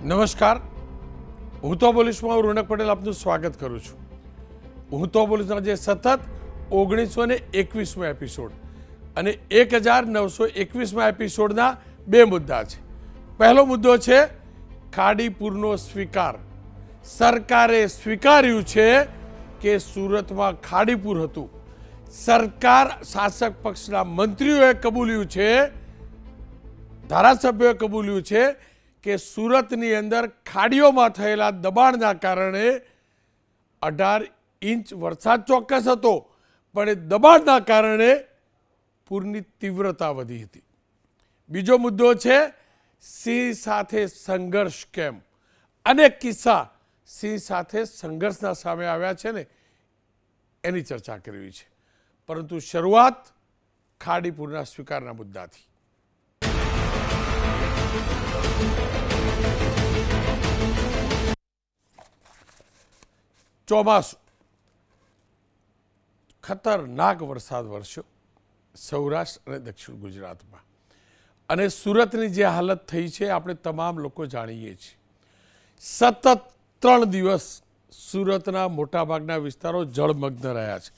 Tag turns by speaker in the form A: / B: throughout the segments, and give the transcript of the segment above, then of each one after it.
A: નમસ્કાર, હું તો પોલીસમાં રોનક પટેલ આપનું સ્વાગત કરું છું. હું તો પોલીસના જે સતત 1921મો એપિસોડ અને 1921મા એપિસોડના બે મુદ્દા છે. પહેલો મુદ્દો છે ખાડીપુરનો સ્વીકાર. સરકારે સ્વીકાર્યું છે કે સુરતમાં ખાડીપુર હતું. સરકાર શાસક પક્ષના મંત્રીઓએ કબૂલ્યું છે, ધારાસભ્યોએ કબૂલ્યું છે કે સુરતની અંદર ખાડીઓમાં થયેલા દબાણના કારણે 18 ઇંચ વરસાદ ચોક્કસ હતો, પણ એ દબાણના કારણે પૂરની તીવ્રતા વધી હતી. બીજો મુદ્દો છે સિંહ સાથે સંઘર્ષ કેમ. અનેક કિસ્સા સિંહ સાથે સંઘર્ષના સામે આવ્યા છે ને, એની ચર્ચા કરવી છે. પરંતુ શરૂઆત ખાડીપુરના સ્વીકારના મુદ્દાથી. ચોમાસું, ખતરનાક વરસાદ વરસ્યો સૌરાષ્ટ્ર અને દક્ષિણ ગુજરાતમાં, અને સુરતની જે હાલત થઈ છે આપણે તમામ લોકો જાણીએ છીએ. સતત 3 દિવસ સુરતના મોટાભાગના વિસ્તારો જળમગ્ન રહ્યા છે.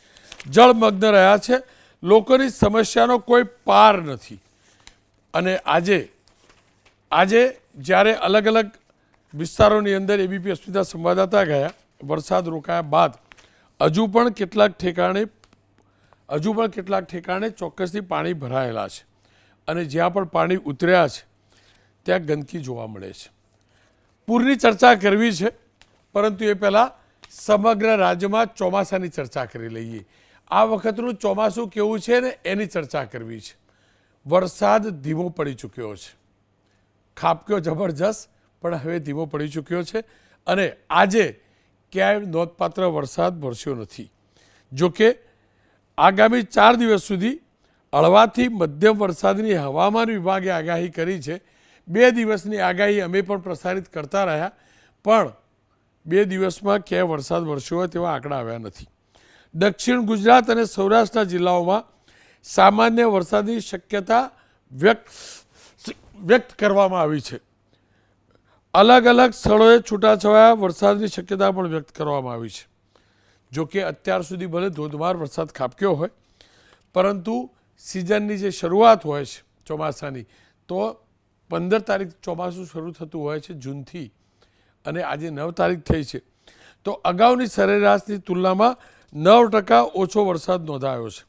A: જળમગ્ન રહ્યા છે, લોકોની સમસ્યાનો કોઈ પાર નથી. અને આજે જ્યારે અલગ અલગ વિસ્તારોની અંદર એબીપી અસ્મિતા સંવાદદાતા ગયા, વરસાદ રોકાયા બાદ હજુ પણ કેટલાક ઠેકાણે ચોક્કસથી પાણી ભરાયેલા છે, અને જ્યાં પણ પાણી ઉતર્યા છે ત્યાં ગંદકી જોવા મળે છે. પૂરની ચર્ચા કરવી છે, પરંતુ એ પહેલાં સમગ્ર રાજ્યમાં ચોમાસાની ચર્ચા કરી લઈએ. આ વખતનું ચોમાસું કેવું છે ને એની ચર્ચા કરવી છે. વરસાદ ધીમો પડી ચૂક્યો છે, ખાબક્યો જબરજસ્ત, પણ હવે ધીમો પડી ચૂક્યો છે. અને આજે ક્યાંય નોંધપાત્ર વરસાદ વરસ્યો નથી. જોકે આગામી 4 દિવસ સુધી હળવાથી મધ્યમ વરસાદની હવામાન વિભાગે આગાહી કરી છે. 2 દિવસની આગાહી અમે પણ પ્રસારિત કરતા રહ્યા, પણ 2 દિવસમાં ક્યાંય વરસાદ વરસ્યો હોય તેવા આંકડા આવ્યા નથી. દક્ષિણ ગુજરાત અને સૌરાષ્ટ્રના જિલ્લાઓમાં સામાન્ય વરસાદની શક્યતા વ્યક્ત કરવામાં આવી છે. અલગ અલગ સ્થળોએ છૂટાછવાયા વરસાદની શક્યતા પણ વ્યક્ત કરવામાં આવી છે. જોકે અત્યાર સુધી ભલે ધોધમાર વરસાદ ખાબક્યો હોય, પરંતુ સિઝનની જે શરૂઆત હોય છે ચોમાસાની, તો 15 તારીખ ચોમાસું શરૂ થતું હોય છે જૂનથી, અને આજે 9 તારીખ થઈ છે, તો અગાઉની સરેરાશની તુલનામાં 9% ઓછો વરસાદ નોંધાયો છે.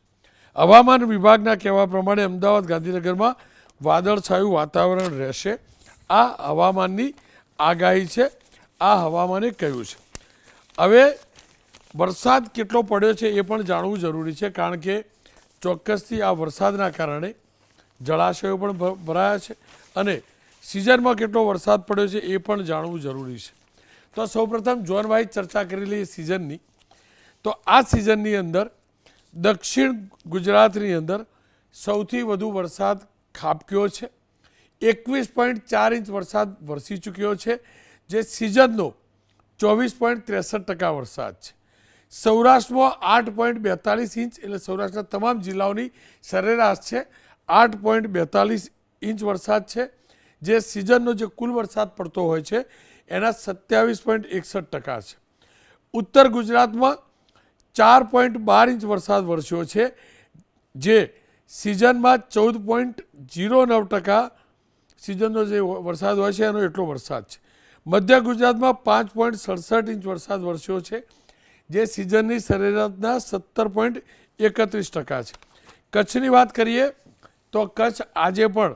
A: હવામાન વિભાગના કહેવા પ્રમાણે અમદાવાદ, ગાંધીનગરમાં વાદળછાયું વાતાવરણ રહેશે. આ હવામાનની આગાહી છે, આ હવામાને કહ્યું છે. હવે વરસાદ કેટલો પડ્યો છે એ પણ જાણવું જરૂરી છે, કારણ કે ચોક્કસથી આ વરસાદના કારણે જળાશયો પણ ભરાયા છે, અને સિઝનમાં કેટલો વરસાદ પડ્યો છે એ પણ જાણવું જરૂરી છે. તો સૌપ્રથમ ઝોન વાઇઝ ચર્ચા કરી લઈએ સિઝનની. તો આ સિઝનની અંદર દક્ષિણ ગુજરાતની અંદર સૌથી વધુ વરસાદ ખાબક્યો છે. 21.4 ઇંચ વરસાદ વરસી ચૂક્યો છે, જે સિઝનનો 24.63% વરસાદ છે. સૌરાષ્ટ્રમાં 8.42 ઇંચ, એટલે સૌરાષ્ટ્રના તમામ જિલ્લાઓની સરેરાશ છે 8.42 ઇંચ વરસાદ છે, જે સિઝનનો જે કુલ વરસાદ પડતો હોય છે એના 27.61% છે. ઉત્તર ગુજરાતમાં 4.12 ઇંચ વરસાદ વરસ્યો છે, જે સિઝનમાં 14.09% સિઝનનો જે વરસાદ હોય છે એનો એટલો વરસાદ છે. મધ્ય ગુજરાતમાં 5.67 ઇંચ વરસાદ વરસ્યો છે, જે સિઝનની સરેરાશના 17.31% છે. કચ્છની વાત કરીએ તો કચ્છ આજે પણ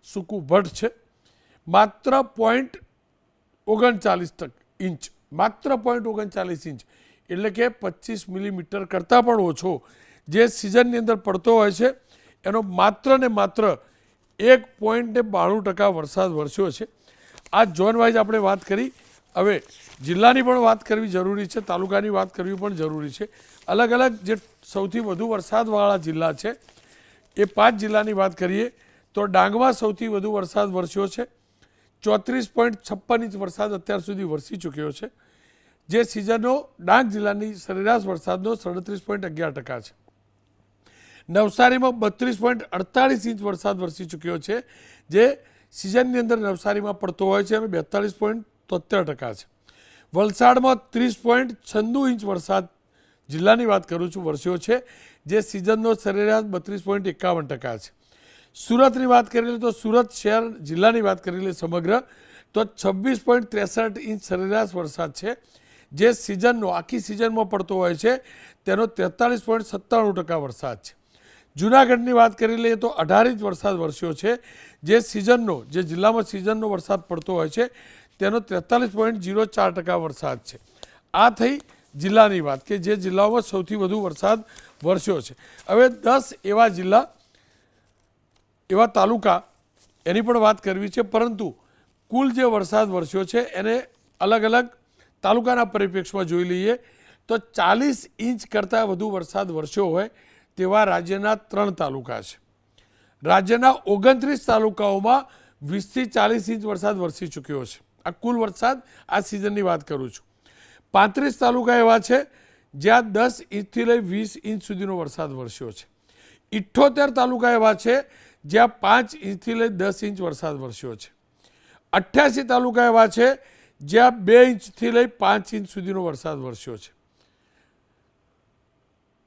A: સૂકું ભટ્ટ છે. માત્ર 0.39 ઇંચ, માત્ર 0.39 ઇંચ, એટલે કે 25 મિલીમીટર કરતાં પણ ઓછો જે સિઝનની અંદર પડતો હોય છે એનો માત્ર ને માત્ર 1.92% વરસાદ વરસ્યો છે. આ ઝોન વાઇઝ આપણે વાત કરી. હવે જિલ્લાની પણ વાત કરવી જરૂરી છે, તાલુકાની વાત કરવી પણ જરૂરી છે. અલગ અલગ જે સૌથી વધુ વરસાદવાળા જિલ્લા છે એ 5 જિલ્લાની વાત કરીએ તો ડાંગમાં સૌથી વધુ વરસાદ વરસ્યો છે. 34.56 ઇંચ વરસાદ અત્યાર સુધી વરસી ચૂક્યો છે, જે સિઝનનો ડાંગ જિલ્લાની સરેરાશ વરસાદનો 37.11% છે. નવસારીમાં 32.48 ઇંચ વરસાદ વરસી ચૂક્યો છે, જે સિઝનની અંદર નવસારીમાં પડતો હોય છે અને 42.73% છે. વલસાડમાં 30.96 ઇંચ વરસાદ જિલ્લાની વાત કરું છું વરસ્યો છે, જે સિઝનનો સરેરાશ 32.51% છે. સુરતની વાત કરી લે તો સુરત શહેર જિલ્લાની વાત કરી લે સમગ્ર તો 26.63 ઇંચ સરેરાશ વરસાદ છે, જે સિઝનનો આખી સિઝનમાં પડતો હોય છે તેનો 43.97% વરસાદ છે. જૂનાગઢની વાત કરી લઈએ તો 18 ઇંચ વરસાદ વરસ્યો છે, જે સિઝનનો જે જિલ્લામાં સિઝનનો વરસાદ પડતો હોય છે તેનો 43.04% વરસાદ છે. આ થઈ જિલ્લાની વાત કે જે જિલ્લાઓમાં સૌથી વધુ વરસાદ વરસ્યો છે. હવે 10 એવા જિલ્લા એવા તાલુકા એની પણ વાત કરવી છે, પરંતુ કુલ જે વરસાદ વરસ્યો છે એને અલગ અલગ તાલુકાના પરિપ્રેક્ષમાં જોઈ લઈએ તો 40 ઇંચ કરતાં વધુ વરસાદ વરસ્યો હોય તેવા રાજ્યના 3 તાલુકા છે. રાજ્યના 29 તાલુકાઓમાં 20 થી 40 ઇંચ વરસાદ વરસી ચૂક્યો છે. આ કુલ વરસાદ આ સિઝનની વાત કરું છું. 35 તાલુકા એવા છે જ્યાં 10 ઇંચથી લઈ 20 ઇંચ સુધીનો વરસાદ વરસ્યો છે. 78 તાલુકા એવા છે જ્યાં 5 ઇંચથી લઈ 10 ઇંચ વરસાદ વરસ્યો છે. 88 તાલુકા એવા છે જ્યાં 2 ઇંચથી લઈ 5 ઇંચ સુધીનો વરસાદ વરસ્યો છે.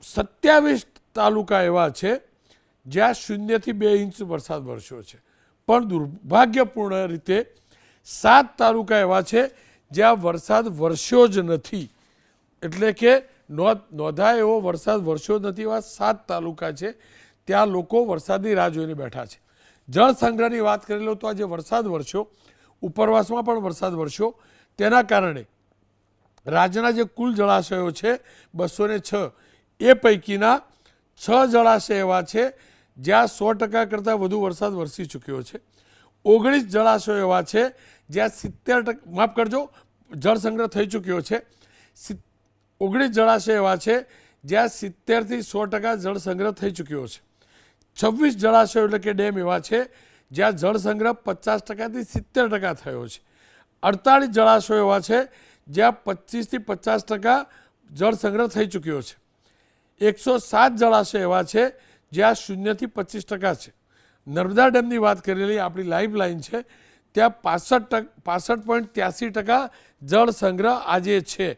A: 27 તાલુકા એવા છે જ્યાં 0 થી 2 ઇંચ વરસાદ વરસ્યો છે. પણ દુર્ભાગ્યપૂર્ણ રીતે 7 તાલુકા એવા છે જ્યાં વરસાદ વરસ્યો જ નથી, એટલે કે નોંધાય એવો વરસાદ વરસ્યો નથી. એવા 7 તાલુકા છે, ત્યાં લોકો વરસાદની રાહ જોઈને બેઠા છે. જળ સંગ્રહની વાત કરી લો તો આજે વરસાદ વરસ્યો, ઉપરવાસમાં પણ વરસાદ વરસ્યો, તેના કારણે રાજ્યના જે કુલ જળાશયો છે 206, એ પૈકીના 6 જળાશય એવા છે જ્યાં 100% કરતાં વધુ વરસાદ વરસી ચૂક્યો છે. 19 જળાશયો એવા છે જ્યાં 70%, માફ કરજો, જળ સંગ્રહ થઈ ચૂક્યો છે. 19 જળાશય એવા છે જ્યાં 70 થી 100% જળ સંગ્રહ થઈ ચૂક્યો છે. 26 જળાશયો એટલે કે ડેમ એવા છે જ્યાં જળ સંગ્રહ 50% થી 70% થયો છે. 48 જળાશયો એવા છે જ્યાં 25 થી 50% જળ સંગ્રહ થઈ ચૂક્યો છે. 107 જળાશય એવા છે જ્યાં 0 થી 25% છે. નર્મદા ડેમની વાત કરી લઈએ, આપણી લાઈફ લાઈન છે, ત્યાં 65.83% જળ સંગ્રહ આજે છે.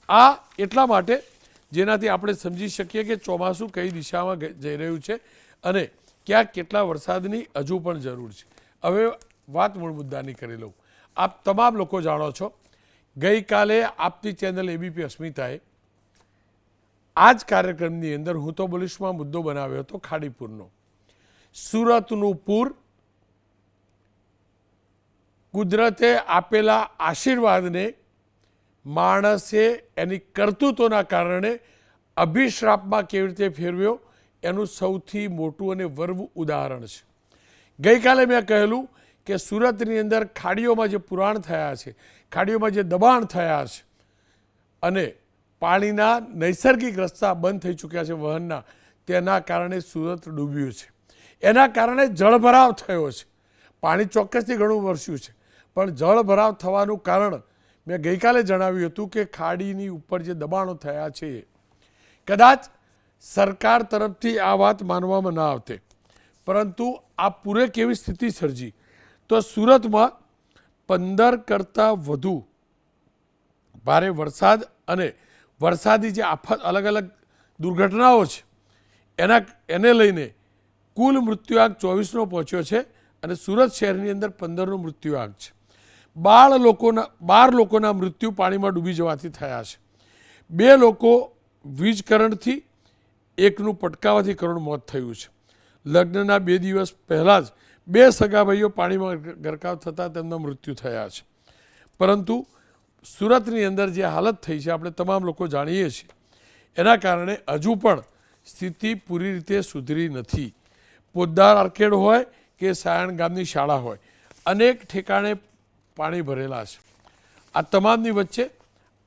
A: આ એટલા માટે જેનાથી આપણે સમજી શકીએ કે ચોમાસું કઈ દિશામાં જઈ રહ્યું છે અને ક્યાં કેટલા વરસાદની હજુ પણ જરૂર છે. હવે વાત મૂળ મુદ્દાની કરી લઉં. આપ તમામ લોકો જાણો છો, ગઈકાલે આપની ચેનલ એબીપી અસ્મિતાએ આ જ કાર્યક્રમની અંદર હું તો બોલીશમાં મુદ્દો બનાવ્યો હતો ખાડીપુરનો. સુરતનું પૂર કુદરતે આપેલા આશીર્વાદને માણસે એની કરતૂતોના કારણે અભિશ્રાપમાં કેવી રીતે ફેરવ્યો એનું સૌથી મોટું અને વર્વ ઉદાહરણ છે. ગઈકાલે મેં કહેલું કે સુરતની અંદર ખાડીઓમાં જે પુરાણ થયા છે, ખાડીઓમાં જે દબાણ થયા છે અને પાણીના નૈસર્ગિક રસ્તા બંધ થઈ ચૂક્યા છે વહનના, તેના કારણે સુરત ડૂબ્યું છે. એના કારણે જળભરાવ થયો છે. પાણી ચોક્કસથી ઘણું વરસ્યું છે, પણ જળભરાવ થવાનું કારણ મેં ગઈકાલે જણાવ્યું હતું કે ખાડીની ઉપર જે દબાણો થયા છે, કદાચ સરકાર તરફથી આ વાત માનવામાં ન આવતે, પરંતુ આ પૂરે કેવી સ્થિતિ સર્જી તો સુરતમાં 15 કરતાં વધુ ભારે વરસાદ અને વરસાદી જે આફત અલગ અલગ દુર્ઘટનાઓ છે એને લઈને કુલ મૃત્યુઆંક 24નો પહોંચ્યો છે અને સુરત શહેરની અંદર 15નો મૃત્યુઆંક છે. 12 લોકોના મૃત્યુ પાણીમાં ડૂબી જવાથી થયા છે. 2 લોકો વીજ કરંટથી, એકનું પટકાવાથી કરુણ મોત થયું છે. લગ્નના 2 દિવસ પહેલાં જ 2 સગા ભાઈઓ પાણીમાં ગરકાવ થતાં તેમના મૃત્યુ થયા છે. પરંતુ સુરતની અંદર જે હાલત થઈ છે આપણે તમામ લોકો જાણીએ છીએ, એના કારણે હજુ પણ સ્થિતિ પૂરી રીતે સુધરી નથી. પોદ્દાર આર્કેડ હોય કે સાયણ ગામની શાળા હોય, અનેક ઠેકાણે પાણી ભરેલા છે. આ તમામની વચ્ચે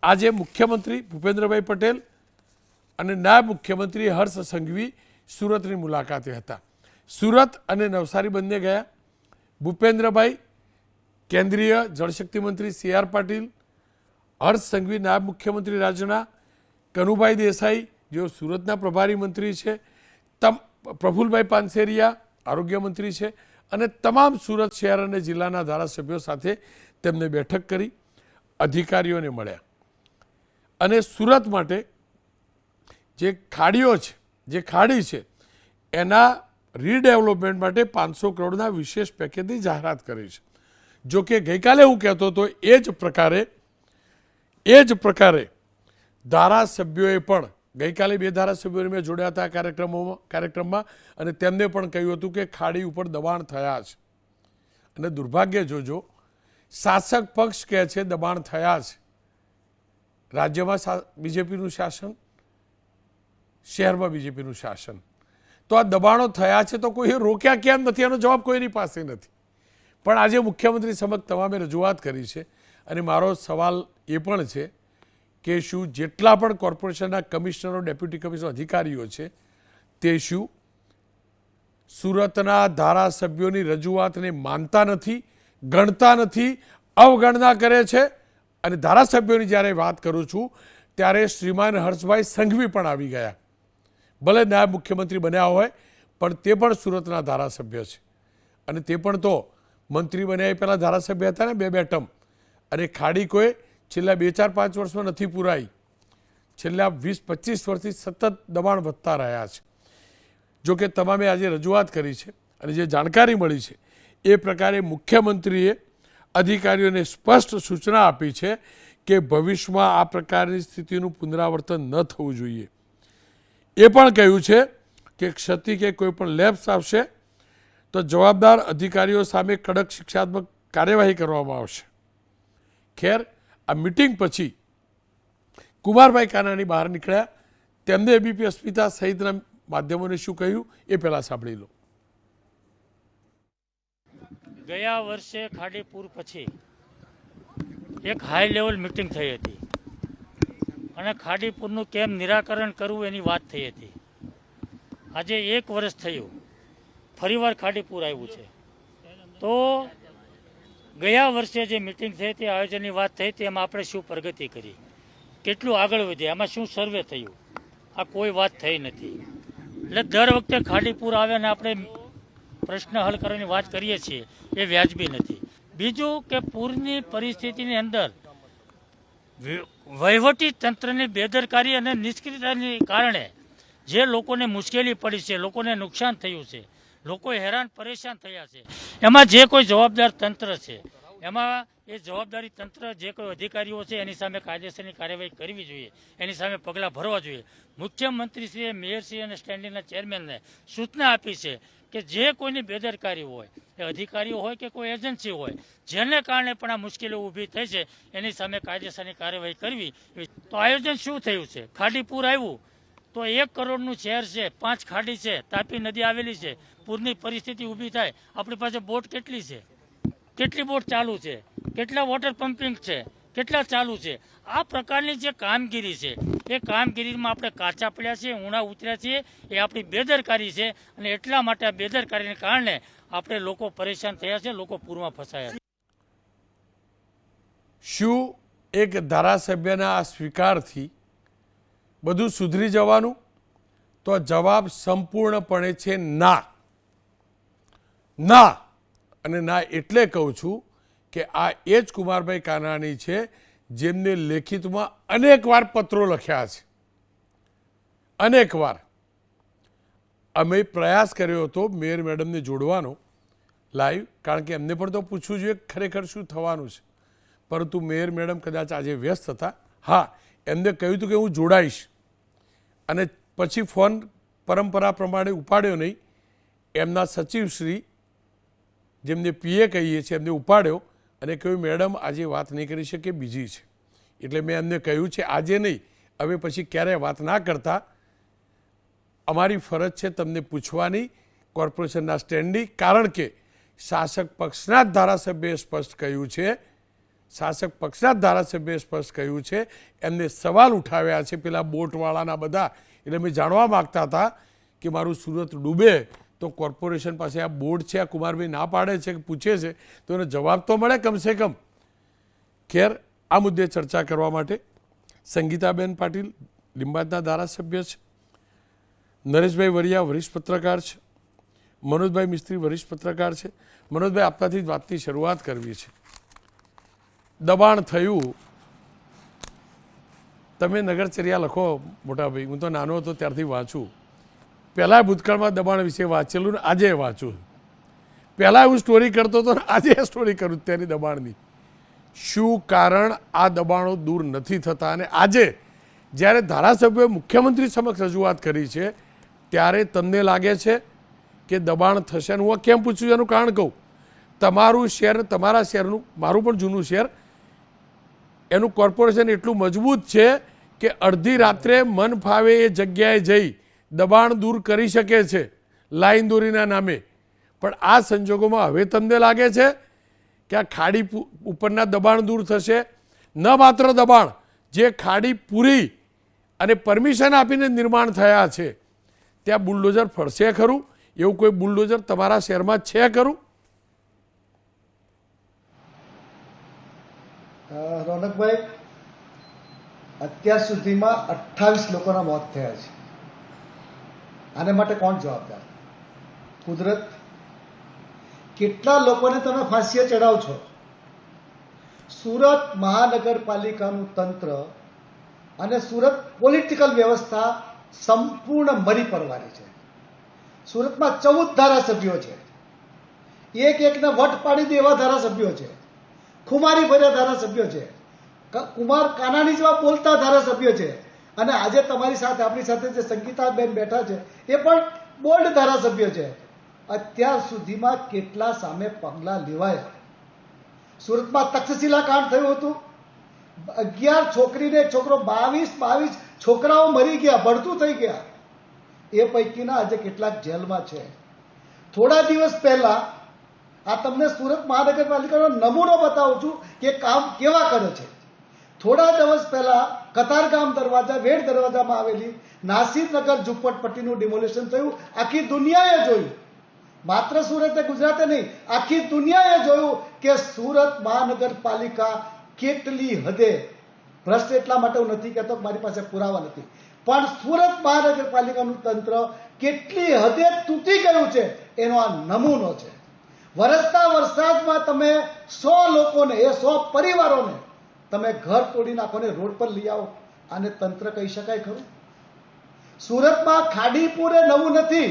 A: આજે મુખ્યમંત્રી ભૂપેન્દ્રભાઈ પટેલ અને નાયબ મુખ્યમંત્રી હર્ષ સંઘવી સુરતની મુલાકાતે હતા. સુરત અને નવસારી બંને ગયા. ભૂપેન્દ્રભાઈ કેન્દ્રીય જળશક્તિ મંત્રી CR પાટીલ, હર્ષ સંઘવી નાયબ મુખ્યમંત્રી રાજ્યના, કનુભાઈ દેસાઈ જેઓ સુરતના પ્રભારી મંત્રી છે, પ્રફુલભાઈ પાનસેરિયા આરોગ્ય મંત્રી છે, અને તમામ સુરત શહેર અને જિલ્લાના ધારાસભ્યો સાથે તેમને બેઠક કરી, અધિકારીઓને મળ્યા અને સુરત માટે જે ખાડીઓ છે, જે ખાડી છે એના રીડેવલપમેન્ટ માટે 500 કરોડના વિશેષ પેકેજની જાહેરાત કરી છે. જો કે ગઈકાલે હું કહેતો હતો એ જ પ્રકારે ધારાસભ્યોએ પણ ગઈકાલે 2 ધારાસભ્યોને મેં જોડ્યા હતા કાર્યક્રમમાં અને તેમને પણ કહ્યું હતું કે ખાડી ઉપર દબાણ થયા છે અને દુર્ભાગ્ય જોજો શાસક પક્ષ કહે છે દબાણ થયા છે. રાજ્યમાં બીજેપીનું શાસન, શહેરમાં બીજેપીનું શાસન, તો આ દબાણો થયા છે તો કોઈ રોક્યા કેમ નથી એનો જવાબ કોઈની પાસે નથી. પણ આજે મુખ્યમંત્રી સમક્ષ તમામે રજૂઆત કરી છે અને મારો સવાલ એ પણ છે કે શું જેટલા પણ કોર્પોરેશનના કમિશનરો, ડેપ્યુટી કમિશનર, અધિકારીઓ છે તે શું સુરતના ધારાસભ્યોની રજૂઆતને માનતા નથી, ગણતા નથી, અવગણના કરે છે? અને ધારાસભ્યોની જ્યારે વાત કરું છું ત્યારે શ્રીમાન હર્ષભાઈ સંઘવી પણ આવી ગયા. ભલે નાયબ મુખ્યમંત્રી બન્યા હોય પણ તે પણ સુરતના ધારાસભ્ય છે અને તે પણ તો મંત્રી બન્યા એ પહેલાં ધારાસભ્ય હતા ને 2 ટર્મ. અને ખાડી કોઈ છેલ્લા 2-4-5 વર્ષમાં નથી પુરાઈ, છેલ્લા 20-25 વર્ષથી સતત દબાણ વધતા રહ્યા છે. જો કે તમામે આજે રજૂઆત કરી છે અને જે જાણકારી મળી છે એ પ્રકારે મુખ્યમંત્રીએ અધિકારીઓને સ્પષ્ટ સૂચના આપી છે કે ભવિષ્યમાં આ પ્રકારની સ્થિતિનું પુનરાવર્તન ન થવું જોઈએ. એ પણ કહ્યું છે કે ક્ષતિ કે કોઈ પણ લેપ્સ આવશે તો જવાબદાર અધિકારીઓ સામે કડક શિક્ષાત્મક કાર્યવાહી કરવામાં આવશે. ખેર, આ મિટિંગ પછી કુમારભાઈ કાનાણી બહાર નીકળ્યા, તેમને એબીપી અસ્મિતા સહિતના માધ્યમોને શું કહ્યું એ પહેલાં સાંભળી લો.
B: ગયા વર્ષે ખાડીપુર પછી એક હાઈ લેવલ મિટિંગ થઈ હતી અને ખાડીપુરનું કેમ નિરાકરણ કરવું એની વાત થઈ હતી. આજે 1 વર્ષ થયું, ફરીવાર ખાડીપુર આવ્યું છે. તો ગયા વર્ષે જે મિટિંગ થઈ હતી, આયોજનની વાત થઈ હતી, એમાં આપણે શું પ્રગતિ કરી, કેટલું આગળ વધ્યા, એમાં શું સર્વે થયું, આ કોઈ વાત થઈ નથી. એટલે દર વખતે ખાડીપુર આવે ને આપણે પ્રશ્ન હલ કરવાની વાત કરીએ છીએ એ વ્યાજબી નથી. બીજું કે પૂરની પરિસ્થિતિની અંદર વહીવટી તંત્રની બેદરકારી અને નિષ્ક્રિયતાને કારણે જે લોકોને મુશ્કેલી પડી છે, લોકોને નુકસાન થયું છે, લોકો હેરાન પરેશાન થયા છે, એમાં જે કોઈ જવાબદાર તંત્ર છે એમાં એ જવાબદારી તંત્ર જે કોઈ અધિકારીઓ છે એની સામે કાયદેસરની કાર્યવાહી કરવી જોઈએ, એની સામે પગલાં ભરવા જોઈએ. મુખ્યમંત્રીશ્રીએ મેયરશ્રી અને સ્ટેન્ડિંગના ચેરમેનને સૂચના આપી છે કે જે કોઈની બેદરકારી હોય, એ અધિકારીઓ હોય કે કોઈ એજન્સી હોય, જેને કારણે પણ આ મુશ્કેલીઓ ઊભી થઈ છે એની સામે કાયદેસરની કાર્યવાહી કરવી. તો આયોજન શું થયું છે? ખાડીપુર આવ્યું તો 1 કરોડનું શહેર છે, 5 ખાડી છે, તાપી નદી આવેલી છે, પૂરની પરિસ્થિતિ ઊભી થાય, આપણી પાસે બોટ કેટલી છે, કેટલી બોટ ચાલુ છે, કેટલા વોટર પમ્પિંગ છે, કેટલા ચાલુ છે? આ પ્રકારની જે કામગીરી છે એ કામગીરીમાં આપણે કાચા પડ્યા છીએ, ઊણા ઉતર્યા છીએ, એ આપણી બેદરકારી છે અને એટલા માટે આ બેદરકારીને કારણે આપણે લોકો પરેશાન થયા છે, લોકો પૂરમાં ફસાયા છે.
A: શું એક ધારાસભ્યના આ સ્વીકારથી બધું સુધરી જવાનું? તો જવાબ સંપૂર્ણપણે છે ના. ના અને ના એટલે કહું છું કે આ એ જ કુમારભાઈ કાનાણી છે જેમને લેખિતમાં અનેકવાર પત્રો લખ્યા છે. અનેકવાર અમે પ્રયાસ કર્યો હતો મેયર મેડમને જોડવાનો લાઈવ, કારણ કે એમને પણ તો પૂછવું જોઈએ ખરેખર શું થવાનું છે, પરંતુ મેયર મેડમ કદાચ આજે વ્યસ્ત હતા. હા, એમને કહ્યું હતું કે હું જોડાઈશ અને પછી ફોન પરંપરા પ્રમાણે ઉપાડ્યો નહીં. એમના સચિવશ્રી, જેમને પીએ કહીએ છીએ, એમને ઉપાડ્યો અને કહ્યું મેડમ આજે વાત નહીં કરી શકે, બીજી છે. એટલે મેં એમને કહ્યું છે આજે નહીં, હવે પછી ક્યારેય વાત ના કરતા. અમારી ફરજ છે તમને પૂછવાની, કોર્પોરેશનના સ્ટેન્ડની, કારણ કે શાસક પક્ષના જ ધારાસભ્યએ સ્પષ્ટ કહ્યું છે, શાસક પક્ષના જ ધારાસભ્યએ સ્પષ્ટ કહ્યું છે, એમને સવાલ ઉઠાવ્યા છે પેલા બોટવાળાના બધા. એટલે અમે જાણવા માગતા હતા કે મારું સુરત ડૂબે તો કોર્પોરેશન પાસે આ બોર્ડ છે, આ કુમારભાઈ ના પાડે છે, પૂછે છે, તો એનો જવાબ તો મળે કમસે કમ. ખેર, આ મુદ્દે ચર્ચા કરવા માટે સંગીતાબેન પાટીલ લીંબાદના ધારાસભ્ય છે, નરેશભાઈ વરિયા વરિષ્ઠ પત્રકાર છે, મનોજભાઈ મિસ્ત્રી વરિષ્ઠ પત્રકાર છે. મનોજભાઈ, આપનાથી જ વાતની શરૂઆત કરવી છે. દબાણ થયું, તમે નગરચર્યા લખો મોટાભાઈ, હું તો નાનો હતો ત્યારથી વાંચું. પહેલાં ભૂતકાળમાં દબાણ વિશે વાંચેલું ને આજે વાંચું. પહેલાં હું સ્ટોરી કરતો હતો ને આજે સ્ટોરી કરું તેની દબાણની. શું કારણ આ દબાણો દૂર નથી થતા? અને આજે જ્યારે ધારાસભ્યોએ મુખ્યમંત્રી સમક્ષ રજૂઆત કરી છે ત્યારે તમને લાગે છે કે દબાણ થશે? અને હું કેમ પૂછું એનું કારણ કહું. તમારું શેર, તમારા શેરનું, મારું પણ જૂનું શેર, એનું કોર્પોરેશન એટલું મજબૂત છે કે અડધી રાત્રે મન ફાવે એ જગ્યાએ જઈ દબાણ દૂર કરી શકે છે લાઈન દોરીના નામે. પણ આ સંજોગોમાં હવે તમને લાગે છે કે આ ખાડી ઉપરના દબાણ દૂર થશે? ન માત્ર દબાણ, જે ખાડી પૂરી અને પરમિશન આપીને નિર્માણ થયા છે ત્યાં બુલડોઝર ફરશે ખરું? એવું કોઈ બુલડોઝર તમારા શહેરમાં છે ખરું?
C: રોનકભાઈ, અત્યાર સુધીમાં 28 લોકોના મોત થયા છે. આને માટે કોણ જવાબદાર? કુદરત? કેટલા લોકોને તમે ફાંસીએ ચડાવ છો? સુરત મહાનગરપાલિકાનું તંત્ર અને સુરત પોલિટિકલ વ્યવસ્થા સંપૂર્ણ મરી પડવાની છે. સુરતમાં 14 ધારાસભ્યો છે. એકને વટ પાડી દે એવા ધારાસભ્યો છે. ખુમારી ભર્યા ધારાસભ્યો છે. કુમાર કાનાણી જેવા બોલતા ધારાસભ્યો છે. અને આજે તમારી સાથે, આપણી સાથે જે સંગીતાબેન બેઠા છે એ પણ બોલ્ડ ધારાસભ્ય છે. અત્યાર સુધીમાં કેટલા સામે પગલાં લેવાયા? સુરતમાં તક્ષશિલા કાંડ થયું હતું. 11 છોકરીને છોકરો, 22 છોકરાઓ મરી ગયા, બળતું થઈ ગયા. એ પૈકીના આજે કેટલાક જેલમાં છે. થોડા દિવસ પહેલા આ તમને સુરત મહાનગરપાલિકાનો નમૂનો બતાવું છું કે કામ કેવા કરે છે. થોડા દિવસ પહેલા કતારગામ દરવાજા, વેડ દરવાજામાં આવેલી નાસિરનગર ઝુંપડપટ્ટીનું ડિમોલેશન થયું. આખી દુનિયાએ જોયું, માત્ર સુરતે, ગુજરાતે નહીં, આખી દુનિયાએ જોયું કે સુરત મહાનગરપાલિકા કેટલી હદે ભ્રષ્ટ. એટલા માટે હું નથી કહેતો કે મારી પાસે પુરાવા નથી, પણ સુરત મહાનગરપાલિકાનું તંત્ર કેટલી હદે તૂટી ગયું છે એનો આ નમૂનો છે. વરસતા વરસાદમાં તમે 100 લોકોને, એ 100 પરિવારોને તમે ઘર તોડી નાખો ને રોડ પર લઈ આવો, આને તંત્ર કહી શકાય ખરું? સુરતમાં ખાડીપુરે નવું નથી,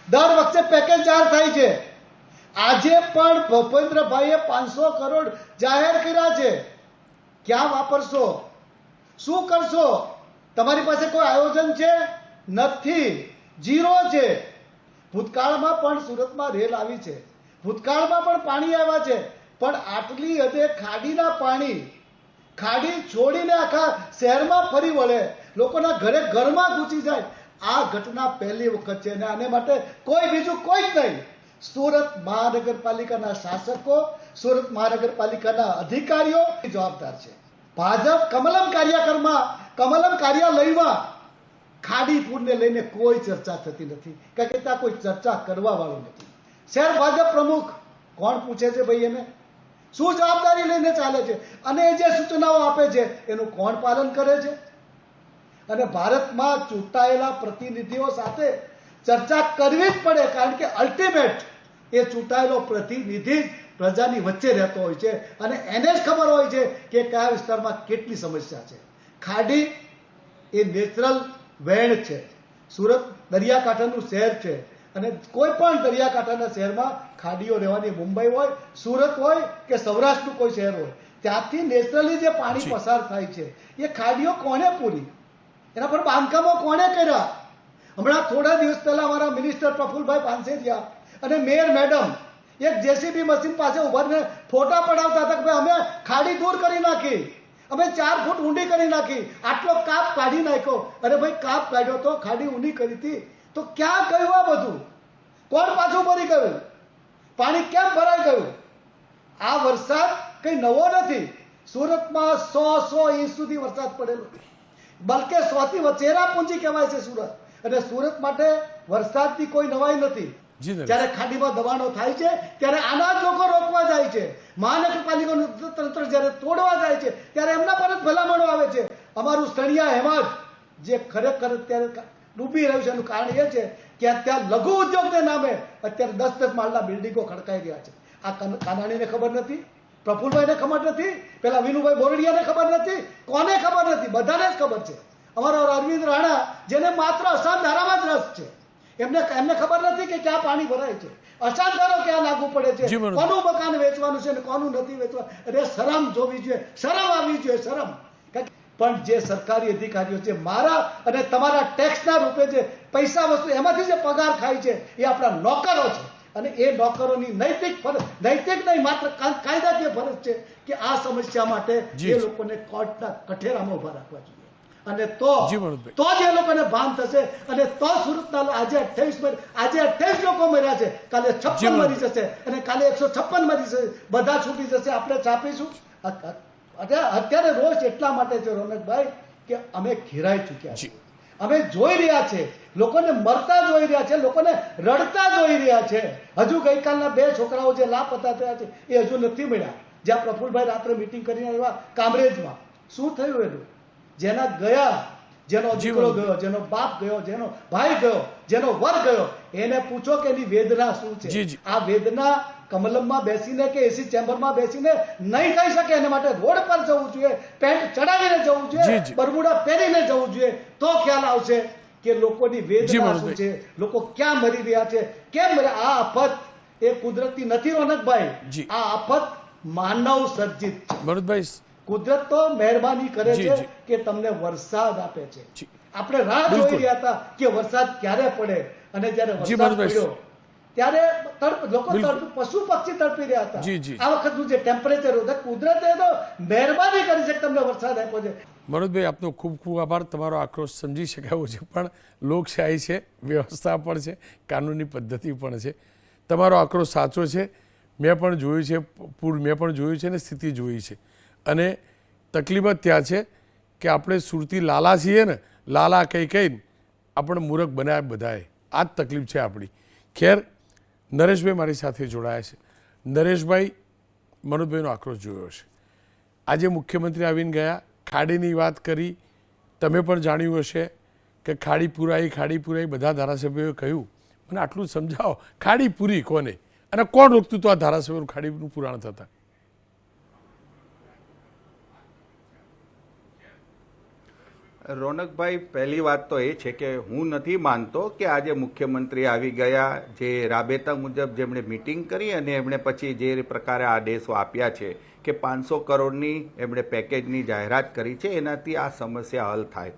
C: દર વખતે પેકેજ જાહેર થાય છે. આજે પણ ભૂપેન્દ્રભાઈએ 500 કરોડ જાહેર કર્યા છે. ક્યાં વાપરશો? શું કરશો? તમારી પાસે કોઈ આયોજન છે? નથી, ઝીરો છે. ભૂતકાળમાં પણ સુરતમાં રેલ આવી છે, ભૂતકાળમાં પણ પાણી આવ્યા છે, પણ આટલી હદે ખાડીના પાણી, ખાડી છોડીને આખા શહેરમાં ફરી વળે, લોકોના ઘરમાં ઘૂસી જાય, આ ઘટના પહેલી વખત છે. અને આને માટે કોઈ બીજું કોઈ જ નહીં, સુરત મહાનગરપાલિકાના શાસકો, સુરત મહાનગરપાલિકાના અધિકારીઓ જવાબદાર છે. ભાજપ કમલમ કાર્યાલયમાં ખાડીપુરને લઈને કોઈ ચર્ચા થતી નથી, કારણ કે ત્યાં કોઈ ચર્ચા કરવા વાળું નથી. શહેર ભાજપ પ્રમુખ કોણ પૂછે છે ભાઈ? એને શું જવાબદારી લઈને ચાલે છે? અને એ જે સૂચનાઓ આપે છે એનું કોણ પાલન કરે છે? અને ભારતમાં ચૂંટાયેલા પ્રતિનિધિઓ સાથે ચર્ચા કરવી જ પડે, કારણ કે અલ્ટિમેટ એ ચૂંટાયેલો પ્રતિનિધિ પ્રજાની વચ્ચે રહેતો હોય છે અને એને જ ખબર હોય છે કે કયા વિસ્તારમાં કેટલી સમસ્યા છે. ખાડી એ નેચરલ વેણ છે. સુરત દરિયાકાંઠાનું શહેર છે અને કોઈ પણ દરિયાકાંઠાના શહેરમાં ખાડીઓ રહેવાની, મુંબઈ હોય, સુરત હોય કે સૌરાષ્ટ્રનું કોઈ શહેર હોય, ત્યાંથી નેચરલી જે પાણી પસાર થાય છે એ ખાડીઓ કોને પૂરી? એના પર બાંધકામો કોણે કર્યા? હમણાં થોડા દિવસ પહેલા અમારા મિનિસ્ટર પ્રફુલભાઈ પાનસેરિયા અને મેયર મેડમ એક જેસીબી મશીન પાસે ઉભારીને ફોટા પડાવતા હતા કે ભાઈ અમે ખાડી દૂર કરી નાખી, અમે 4 ફૂટ ઊંડી કરી નાખી, આટલો કાપ કાઢી નાખ્યો. અરે ભાઈ, કાપ કાઢ્યો તો, ખાડી ઊંડી કરી હતી તો ક્યાં ગયું આ બધું? કોણ પાછું ભરી ગયું? પાણી કેમ ભરાઈ ગયું? આ વરસાદ કઈ નવો નથી. સુરતમાં 100 ઇંચ સુધી વરસાદ પડેલો, બલકે 100 થી ચેરાપુંજી કહેવાય છે સુરત. અને સુરત માટે વરસાદની કોઈ નવાઈ નથી. જ્યારે ખાડીમાં દબાણો થાય છે ત્યારે આના જ લોકો રોકવા જાય છે. મહાનગરપાલિકાનું તંત્ર જ્યારે તોડવા જાય છે ત્યારે એમના પર જ ભલામણો આવે છે. અમારું સણિયા હેમાદ જે ખરેખર અત્યારે ડૂબી રહ્યું છે એનું કારણ એ છે કે ત્યાં લઘુ ઉદ્યોગને નામે અત્યારે 10-10 માળના બિલ્ડિંગો ખડકાઈ રહ્યા છે. આ કાનાણીને ખબર નથી, પ્રફુલભાઈને ખબર નથી, પેલા વિનુભાઈ બોરડિયાને ખબર નથી, કોને ખબર નથી? બધાને જ ખબર છે. અમારા અરવિંદ રાણા, જેને માત્ર અસામ ધારામાં જ રસ છે, એમને ખબર નથી કે ક્યાં પાણી ભરાય છે, અસામ ધારો ક્યાં લાગુ પડે છે, કોનું મકાન વેચવાનું છે અને કોનું નથી વેચવાનું. અરે શરમ જોવી જોઈએ, શરમ આવવી જોઈએ, શરમ. પણ જે સરકારી અધિકારીઓ છે, મારા અને તમારા ટેક્સના રૂપે જે પૈસા વસ્તુ એમાંથી જે પગાર ખાય છે, એ આપણા નોકરો છે. અને એ નોકરોની નૈતિક નહીં માત્ર કાયદાકીય ફરજ છે કે આ સમસ્યા માટે એ લોકોને કોર્ટના કઠેરામાં ઉભા રાખવા જોઈએ. અને તો જ એ લોકોને ભાન થશે. અને તો સુરતના આજે 28 લોકો મર્યા છે, કાલે 56 મરી જશે અને કાલે 156 મરી જશે, બધા છૂટી જશે, આપણે ચાપીશું. અત્યારે રોષ એટલા માટે છે રોનકભાઈ કે અમે ઘેરાઈ ચૂક્યા છીએ, અમે જોઈ રહ્યા છે, લોકોને મરતા જોઈ રહ્યા છે, લોકોને રડતા જોઈ રહ્યા છે. હજુ ગઈકાલના 2 છોકરાઓ જે લાપતા થયા છે એ હજુ નથી મળ્યા. જ્યાં પ્રફુલભાઈ રાત્રે મીટિંગ કરીને આવ્યા કામરેજમાં, શું થયું એનું? જેના ગયા, જેનો દીકરો ગયો, જેનો બાપ ગયો, જેનો ભાઈ ગયો, જેનો વર ગયો, એને પૂછો કે એની વેદના શું છે. આ વેદના કમલમમાં બેસીને કે એસી ચેમ્બરમાં બેસીને નહીં થઈ શકે. એના માટે રોડ પર જવું જોઈએ, પેન્ટ ચડાવીને જવું જોઈએ, બરમુડા પહેરીને જવું જોઈએ, તો ખ્યાલ આવશે કે લોકોની વેદના શું છે, લોકો ક્યાં મરી રહ્યા છે, કેમ મર્યા. આ આફત એ કુદરતી નથી રોનકભાઈ, આ આફત માનવ સર્જિત છે. ભરતભાઈ, કુદરત તો મહેરબાની કરે છે કે તમને વરસાદ આપે છે. આપણે રાહ જોઈ રહ્યા હતા કે વરસાદ ક્યારે પડે, અને જ્યારે વરસાદ પડ્યો ત્યારે લોકો પશુ પક્ષી તડપી રહ્યા હતા. આ વખતનું જે ટેમ્પરેચર હતું, કુદરતે તો મહેરબાની કરી છે કે તમને વરસાદ આપ્યો છે.
A: મનોજભાઈ, આપનો ખૂબ ખૂબ આભાર. તમારો આક્રોશ સમજી શકાયો છે, પણ લોકશાહી છે, વ્યવસ્થા પણ છે, કાનૂની પદ્ધતિ પણ છે. તમારો આક્રોશ સાચો છે. મેં પણ જોયું છે, મેં પણ જોયું છે અને સ્થિતિ જોઈ છે. અને તકલીફ જ ત્યાં છે કે આપણે સુરતી લાલા છીએ ને, લાલા કહીને આપણે મૂરખ બનાવ્યા બધાએ. આ જ તકલીફ છે આપણી. ખેર, નરેશભાઈ મારી સાથે જોડાયા છે. નરેશભાઈ, મનોજભાઈનો આક્રોશ જોયો છે. આજે મુખ્યમંત્રી આવીને ગયા, ખાડીની વાત કરી. તમે પણ જાણ્યું હશે કે ખાડી પુરાઈ બધા ધારાસભ્યોએ કહ્યું. મને આટલું સમજાવો, ખાડી પૂરી કોને અને કોણ રોકતું તો આ ધારાસભ્યોનું ખાડીનું પુરાણ થતા?
D: રોનકભાઈ, પહેલી વાત તો એ છે કે હું નથી માનતો કે આજે મુખ્યમંત્રી આવી ગયા, જે રાબેતા મુજબ જેમણે મિટિંગ કરી અને એમણે પછી જે પ્રકારે આદેશો આપ્યા છે કે 500 કરોડની એમણે પેકેજની જાહેરાત કરી છે, એનાથી આ સમસ્યા હલ થાય.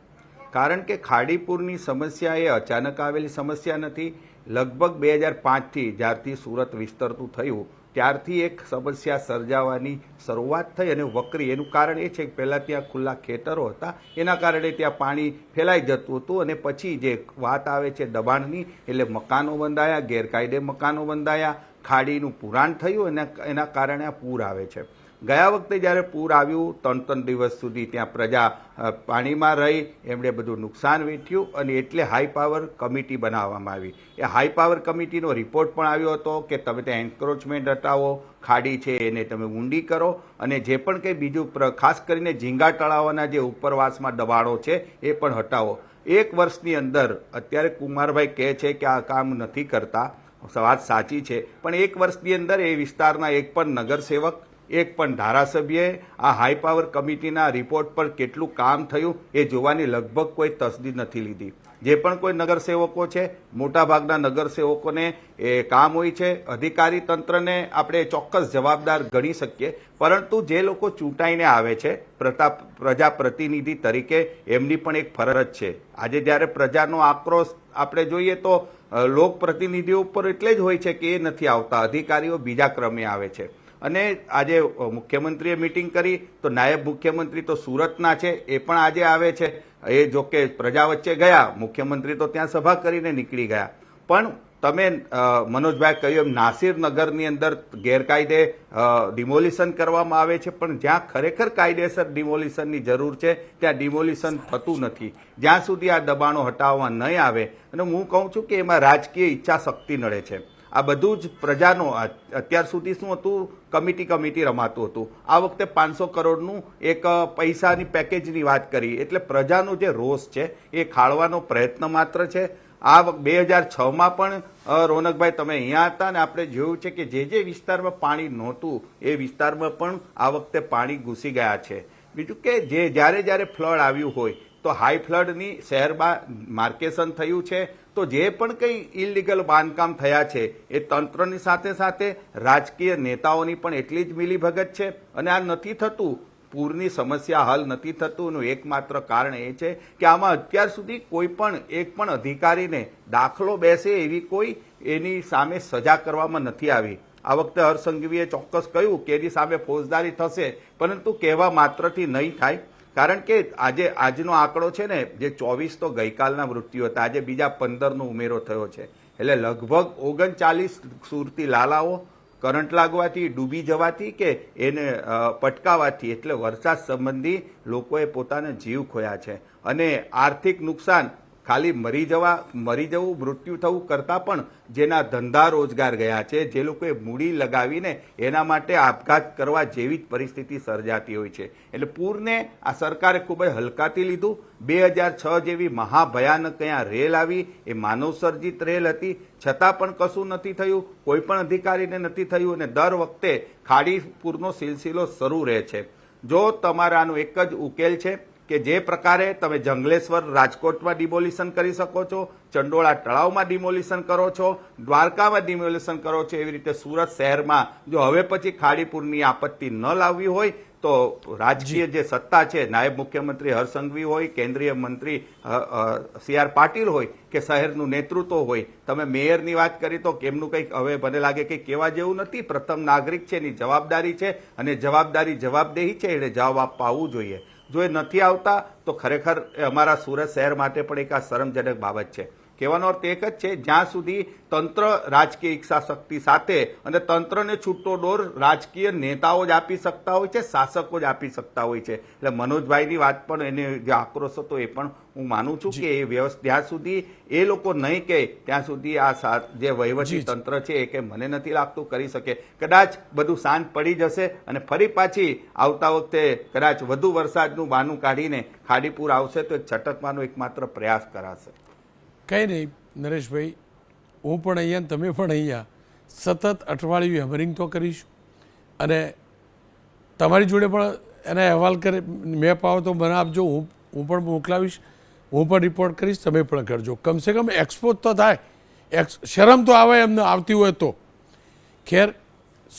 D: કારણ કે ખાડીપુરની સમસ્યા એ અચાનક આવેલી સમસ્યા નથી. લગભગ 2005થી જ્યારથી સુરત વિસ્તરતું થયું ત્યારથી એક સમસ્યા સર્જાવાની શરૂઆત થઈ અને વકરી. એનું કારણ એ છે કે પહેલાં ત્યાં ખુલ્લા ખેતરો હતા, એના કારણે ત્યાં પાણી ફેલાઈ જતું હતું અને પછી જે વાત આવે છે દબાણની, એટલે મકાનો બંધાયા, ગેરકાયદે મકાનો બંધાયા, ખાડીનું પુરાણ થયું અને એના કારણે આ પૂર આવે છે. ગયા વખતે જ્યારે પૂર આવ્યું 3 દિવસ સુધી ત્યાં પ્રજા પાણીમાં રહી, એમણે બધું નુકસાન વેઠ્યું અને એટલે હાઈ પાવર કમિટી બનાવવામાં આવી. એ હાઈ પાવર કમિટીનો રિપોર્ટ પણ આવ્યો હતો કે તમે ત્યાં એન્ક્રોચમેન્ટ હટાવો, ખાડી છે એને તમે ઊંડી કરો અને જે પણ કંઈ બીજું ખાસ કરીને ઝીંગા તળાવના જે ઉપરવાસમાં દબાણો છે એ પણ હટાવો. 1 વર્ષની અંદર અત્યારે કુમારભાઈ કહે છે કે આ કામ નથી કરતા, વાત સાચી છે, પણ 1 વર્ષની અંદર એ વિસ્તારના એક પણ નગરસેવક, એક પણ ધારાસભ્યએ આ હાઈ પાવર કમિટીના રિપોર્ટ પર કેટલું કામ થયું એ જોવાની લગભગ કોઈ તસદી નથી લીધી. જે પણ કોઈ નગરસેવકો છે, મોટાભાગના નગરસેવકોને એ કામ હોય છે. અધિકારી તંત્રને આપણે ચોક્કસ જવાબદાર ગણી શકીએ, પરંતુ જે લોકો ચૂંટાઈને આવે છે પ્રજા પ્રતિનિધિ તરીકે, એમની પણ એક ફરજ છે. આજે જ્યારે પ્રજાનો આક્રોશ આપણે જોઈએ તો લોકપ્રતિનિધિઓ ઉપર એટલે જ હોય છે કે એ નથી આવતા, અધિકારીઓ બીજા ક્રમે આવે છે. અને આજે મુખ્યમંત્રીએ મિટિંગ કરી તો નાયબ મુખ્યમંત્રી તો સુરતના છે, એ પણ આજે આવે છે. એ જો કે પ્રજા વચ્ચે ગયા, મુખ્યમંત્રી તો ત્યાં સભા કરીને નીકળી ગયા. પણ તમે મનોજભાઈ કહ્યું એમ નાસિરનગરની અંદર ગેરકાયદે ડિમોલિશન કરવામાં આવે છે, પણ જ્યાં ખરેખર કાયદેસર ડિમોલિશનની જરૂર છે ત્યાં ડિમોલિશન થતું નથી. જ્યાં સુધી આ દબાણો હટાવવા નહીં આવે, અને હું કહું છું કે એમાં રાજકીય ઈચ્છા શક્તિ નડે છે. આ બધું જ પ્રજાનો અત્યાર સુધી શું હતું, કમિટી રમાતું હતું. આ વખતે 500 કરોડનું એક પૈસાની પેકેજની વાત કરી, એટલે પ્રજાનો જે રોષ છે એ ખાળવાનો પ્રયત્ન માત્ર છે. આ 2006માં પણ રોનકભાઈ તમે અહીંયા હતા ને આપણે જોયું છે કે જે વિસ્તારમાં પાણી નહોતું એ વિસ્તારમાં પણ આ વખતે પાણી ઘૂસી ગયા છે. બીજું કે જ્યારે ફ્લડ આવ્યું હોય તો હાઈ ફ્લડની શહેરમાં માર્કેશન થયું છે, તો જે પણ કંઈ ઇલીગલ બાંધકામ થયા છે એ તંત્રની સાથે સાથે રાજકીય નેતાઓની પણ એટલી જ મિલીભગત છે. અને આ નથી થતું, પૂરની સમસ્યા હલ નથી થતું એનું એકમાત્ર કારણ એ છે કે આમાં અત્યાર સુધી કોઈ પણ એક પણ અધિકારીને દાખલો બેસે એવી કોઈ એની સામે સજા કરવામાં નથી આવી. આ વખતે હર્ષ સંઘવીએ ચોક્કસ કહ્યું કે એની સામે ફોજદારી થશે, પરંતુ કહેવા માત્રથી નહીં થાય. કારણ કે આજનો આંકડો છે ને, જે 24 તો ગઈકાલના મૃત્યુ હતા, આજે બીજા 15નો ઉમેરો થયો છે, એટલે લગભગ 39 સુરતી લાલાઓ કરંટ લાગવાથી, ડૂબી જવાથી કે એને પટકાવાથી, એટલે વરસાદ સંબંધી લોકોએ પોતાના જીવ ખોયા છે. અને આર્થિક નુકસાન ખાલી મરી જવું, મૃત્યુ થવું કરતાં પણ જેના ધંધા રોજગાર ગયા છે, જે લોકોએ મૂડી લગાવીને એના માટે આપઘાત કરવા જેવી જ પરિસ્થિતિ સર્જાતી હોય છે. એટલે પૂરને આ સરકારે ખૂબ જ હલકાથી લીધું. 2006 જેવી મહાભયાનક અહીંયા રેલ આવી, એ માનવસર્જિત રેલ હતી, છતાં પણ કશું નથી થયું, કોઈ પણ અધિકારીને નથી થયું. અને દર વખતે ખાડી પૂરનો સિલસિલો શરૂ રહે છે. જો તમારા આનો એક જ ઉકેલ છે કે જે પ્રકારે તમે જંગલેશ્વર રાજકોટમાં ડિમોલિશન કરી શકો છો, ચંડોળા તળાવમાં ડિમોલિશન કરો છો, દ્વારકામાં ડિમોલિશન કરો છો, એવી રીતે સુરત શહેરમાં જો હવે પછી ખાડીપુરની આપત્તિ ન લાવવી હોય તો રાજકીય જે સત્તા છે, નાયબ મુખ્યમંત્રી હર્ષ સંઘવી હોય, કેન્દ્રીય મંત્રી CR પાટીલ હોય કે શહેરનું નેતૃત્વ હોય, તમે મેયરની વાત કરી તો કેમનું કંઈક હવે મને લાગે કે કહેવા જેવું નથી. પ્રથમ નાગરિક છે, એની જવાબદારી છે, અને જવાબદેહી છે, એને જવાબ આપવા આવવું જોઈએ. જો એ નથી આવતા તો ખરેખર અમારા સુરત શહેર માટે પણ એક આ શરમજનક બાબત છે. કહેવાનો અર્થ એક જ છે, જ્યાં સુધી તંત્ર રાજકીય ઈચ્છાશક્તિ સાથે, અને તંત્રને છૂટો દોર રાજકીય નેતાઓ જ આપી શકતા હોય છે, શાસકો જ આપી શકતા હોય છે. એટલે મનોજભાઈની વાત પણ, એને જે આક્રોશ હતો એ પણ હું માનું છું કે એ વ્યવસ્થા જ્યાં સુધી એ લોકો નહીં કહે ત્યાં સુધી આ જે વહીવટી તંત્ર છે એ કે મને નથી લાગતું કરી શકે. કદાચ બધું શાંત પડી જશે અને ફરી પાછી આવતા વખતે કદાચ વધુ વરસાદનું બહાનું કાઢીને ખાડીપુર આવશે તો છટકવાનો એકમાત્ર પ્રયાસ કરાશે.
A: કંઈ નહીં નરેશભાઈ, હું પણ અહીંયા, તમે પણ અહીંયા સતત અઠવાડિયું હેમરિંગ તો કરીશું, અને તમારી જોડે પણ એના અહેવાલ કરે મેપ આવો તો મને આપજો, હું પણ મોકલાવીશ, હું પણ રિપોર્ટ કરીશ, તમે પણ કરજો. કમસે કમ એક્સપોઝ તો થાય, શરમ તો આવે એમને આવતી હોય તો. ખેર,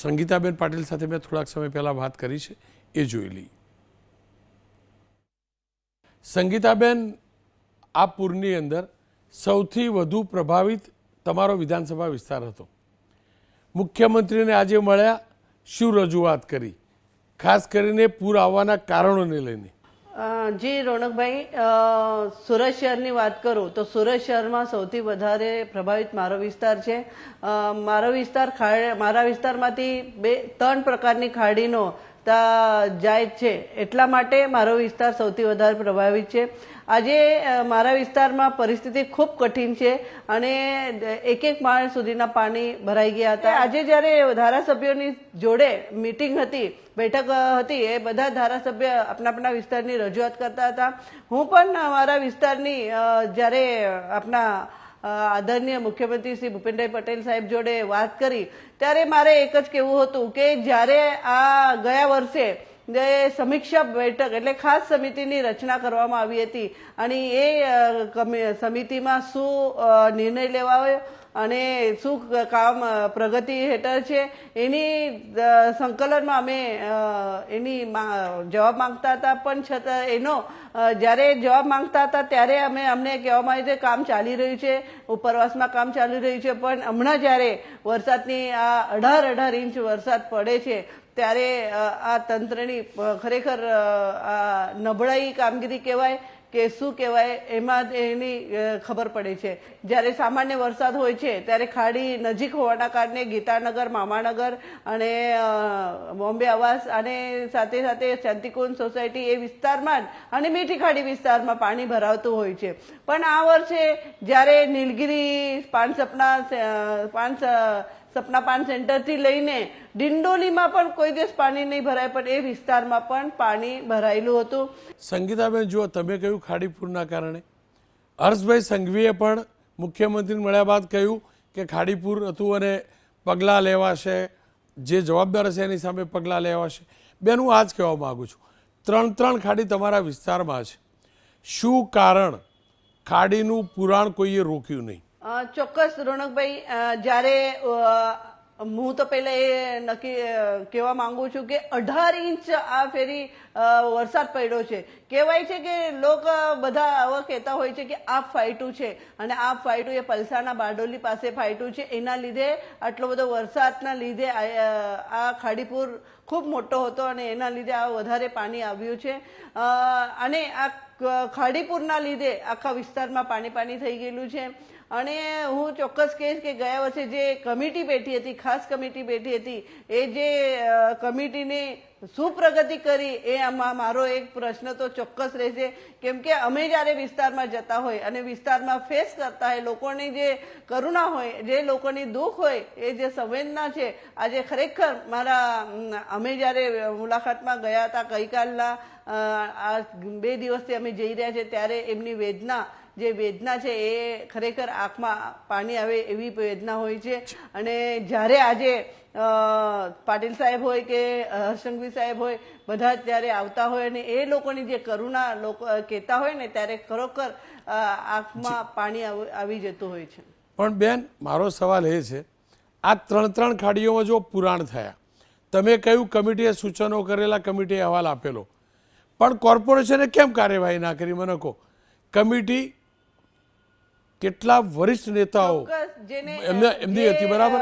A: સંગીતાબેન પાટીલ સાથે મેં થોડાક સમય પહેલાં વાત કરી છે, એ જોઈ લઈએ. સંગીતાબેન, આ પૂરની અંદર સૌથી વધુ પ્રભાવિત તમારો વિધાનસભા વિસ્તાર હતો. મુખ્યમંત્રીને આજે મળ્યા, શું રજૂઆત કરી, ખાસ કરીને પૂર આવવાના કારણોને લઈને?
E: જી રોનકભાઈ, સુરત શહેરની વાત કરું તો સુરત શહેરમાં સૌથી વધારે પ્રભાવિત મારો વિસ્તાર છે. મારા વિસ્તારમાંથી 3 પ્રકારની ખાડીનો જાય છે, એટલા માટે મારો વિસ્તાર સૌથી વધારે પ્રભાવિત છે. આજે મારા વિસ્તારમાં પરિસ્થિતિ ખૂબ કઠિન છે અને એક માળ સુધીના પાણી ભરાઈ ગયા હતા. આજે જ્યારે ધારાસભ્યોની જોડે મીટિંગ હતી, બેઠક હતી, એ બધા ધારાસભ્ય આપણા વિસ્તારની રજૂઆત કરતા હતા. હું પણ મારા વિસ્તારની જ્યારે આપણા આદરણીય મુખ્યમંત્રી શ્રી ભૂપેન્દ્રભાઈ પટેલ સાહેબ જોડે વાત કરી, ત્યારે મારે એક જ કહેવું હતું કે જ્યારે આ ગયા વર્ષે જે સમીક્ષા બેઠક એટલે ખાસ સમિતિની રચના કરવામાં આવી હતી, અને એ સમિતિમાં શું નિર્ણય લેવાયો અને શું કામ પ્રગતિ હેઠળ છે એની સંકલનમાં અમે એની જવાબ માંગતા હતા. પણ છતાં એનો જ્યારે જવાબ માંગતા હતા ત્યારે અમને કહેવામાં આવ્યું કે કામ ચાલી રહ્યું છે, ઉપરવાસમાં કામ ચાલી રહ્યું છે. પણ હમણાં જ્યારે વરસાદની આ 18 ઇંચ વરસાદ પડે છે ત્યારે આ તંત્રની ખરેખર નબળાઈ કામગીરી કહેવાય કે શું કહેવાય, એમાં એની ખબર પડે છે. જ્યારે સામાન્ય વરસાદ હોય છે ત્યારે ખાડી નજીક હોવાના કારણે ગીતાનગર, મામાનગર અને બોમ્બે આવાસ અને સાથે સાથે શાંતિકુંજ સોસાયટી એ વિસ્તારમાં જ અને મીઠી ખાડી વિસ્તારમાં પાણી ભરાવતું હોય છે. પણ આ વર્ષે જ્યારે નીલગિરી સપના પાન સેન્ટરથી લઈને ડિંડોલીમાં પણ કોઈ દિવસ પાણી નહીં ભરાય, પણ એ વિસ્તારમાં પણ પાણી ભરાયેલું હતું.
A: સંગીતાબેન, જુઓ, તમે કહ્યું ખાડીપુરના કારણે, હર્ષભાઈ સંઘવીએ પણ મુખ્યમંત્રીને મળ્યા બાદ કહ્યું કે ખાડીપુર હતું અને પગલાં લેવાશે, જે જવાબદાર હશે એની સામે પગલાં લેવાશે. બેન, હું આ જ કહેવા માગું છું, 3 ખાડી તમારા વિસ્તારમાં છે, શું કારણ ખાડીનું પુરાણ કોઈએ રોક્યું નહીં?
E: ચોક્કસ રોનકભાઈ, જ્યારે હું તો પહેલા એ નક્કી કહેવા માંગુ છું કે 18 ઇંચ આ ફેરી વરસાદ પડ્યો છે. કહેવાય છે કે લોકો બધા આવા કહેતા હોય છે કે આપ ફાઈટું છે, અને આપ ફાઈટું એ પલસાના બારડોલી પાસે ફાઈટું છે. એના લીધે આટલો બધો વરસાદના લીધે આ ખાડીપુર ખૂબ મોટો હતો અને એના લીધે આ વધારે પાણી આવ્યું છે. અને આ ખાડીપુરના લીધે આખા વિસ્તારમાં પાણી થઈ ગયેલું છે. અને હું ચોક્કસ કહીશ કે ગયા વર્ષે જે કમિટી બેઠી હતી, ખાસ કમિટી બેઠી હતી, એ જે કમિટીને શું પ્રગતિ કરી એ આમાં મારો એક પ્રશ્ન તો ચોક્કસ રહેશે. કેમ કે અમે જ્યારે વિસ્તારમાં જતા હોય અને વિસ્તારમાં ફેસ કરતા હોય, લોકોની જે કરુણા હોય, જે લોકોની દુઃખ હોય, એ જે સંવેદના છે, આજે ખરેખર અમે જ્યારે મુલાકાતમાં ગયા હતા ગઈકાલના આ 2 દિવસથી અમે જઈ રહ્યા છે, ત્યારે એમની વેદના છે એ ખરેખર આંખમાં પાણી આવે એવી વેદના હોય છે. અને જ્યારે આજે પાટીલ સાહેબ હોય કે હર્ષંઘવી સાહેબ હોય, બધા ત્યારે આવતા હોય અને એ લોકોની જે કરુણા લોકો કહેતા હોય ને, ત્યારે ખરેખર આંખમાં પાણી આવી જતું હોય છે.
A: પણ બેન, મારો સવાલ એ છે, આ 3 ખાડીઓમાં જો પુરાણ થયા, તમે કહ્યું કમિટીએ સૂચનો કરેલા, કમિટીએ અહેવાલ આપેલો, પણ કોર્પોરેશને કેમ કાર્યવાહી ના કરી? મને કહો. કમિટી કેટલા વરિષ્ઠ નેતાઓ એમની હતી, બરાબર?